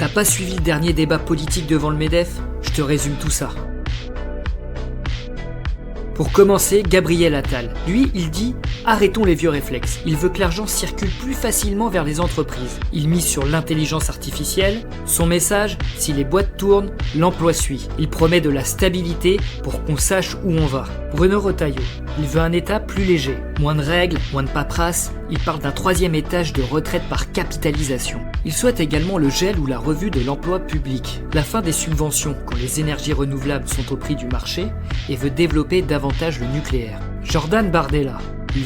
T'as pas suivi le dernier débat politique devant le MEDEF? Je te résume tout ça. Pour commencer, Gabriel Attal. Lui, il dit « Arrêtons les vieux réflexes ». Il veut que l'argent circule plus facilement vers les entreprises. Il mise sur l'intelligence artificielle. Son message, si les boîtes tournent, l'emploi suit. Il promet de la stabilité pour qu'on sache où on va. Bruno Retailleau. Il veut un État plus léger. Moins de règles, moins de paperasse. Il parle d'un 3e étage de retraite par capitalisation. Il souhaite également le gel ou la revue de l'emploi public, la fin des subventions quand les énergies renouvelables sont au prix du marché et veut développer davantage le nucléaire. Jordan Bardella,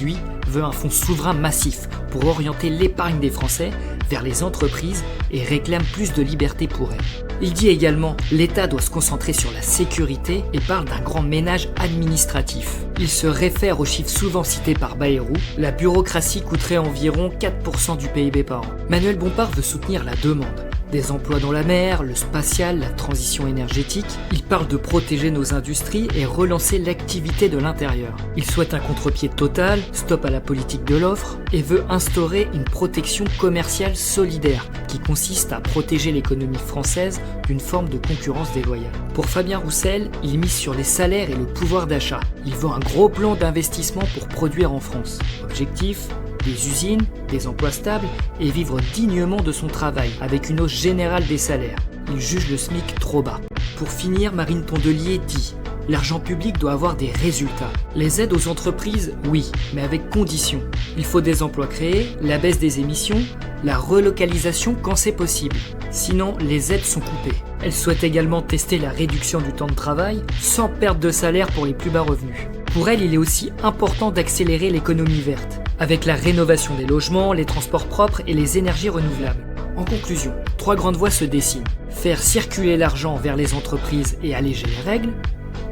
lui, veut un fonds souverain massif pour orienter l'épargne des Français vers les entreprises et réclame plus de liberté pour elles. Il dit également « l'État doit se concentrer sur la sécurité » et parle d'un grand ménage administratif. Il se réfère aux chiffres souvent cités par Bayrou, la bureaucratie coûterait environ 4% du PIB par an. Manuel Bompard veut soutenir la demande. Des emplois dans la mer, le spatial, la transition énergétique. Il parle de protéger nos industries et relancer l'activité de l'intérieur. Il souhaite un contre-pied total, stop à la politique de l'offre, et veut instaurer une protection commerciale solidaire qui consiste à protéger l'économie française d'une forme de concurrence déloyale. Pour Fabien Roussel, il mise sur les salaires et le pouvoir d'achat. Il veut un gros plan d'investissement pour produire en France. Objectif : des usines, des emplois stables et vivre dignement de son travail avec une hausse générale des salaires. Il juge le SMIC trop bas. Pour finir, Marine Tondelier dit « L'argent public doit avoir des résultats. Les aides aux entreprises, oui, mais avec conditions. Il faut des emplois créés, la baisse des émissions, la relocalisation quand c'est possible. Sinon, les aides sont coupées. » Elle souhaite également tester la réduction du temps de travail sans perte de salaire pour les plus bas revenus. Pour elle, il est aussi important d'accélérer l'économie verte, avec la rénovation des logements, les transports propres et les énergies renouvelables. En conclusion, 3 grandes voies se dessinent. Faire circuler l'argent vers les entreprises et alléger les règles,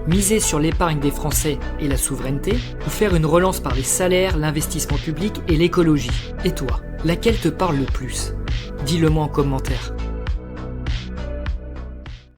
miser sur l'épargne des Français et la souveraineté, ou faire une relance par les salaires, l'investissement public et l'écologie. Et toi, laquelle te parle le plus? Dis-le moi en commentaire.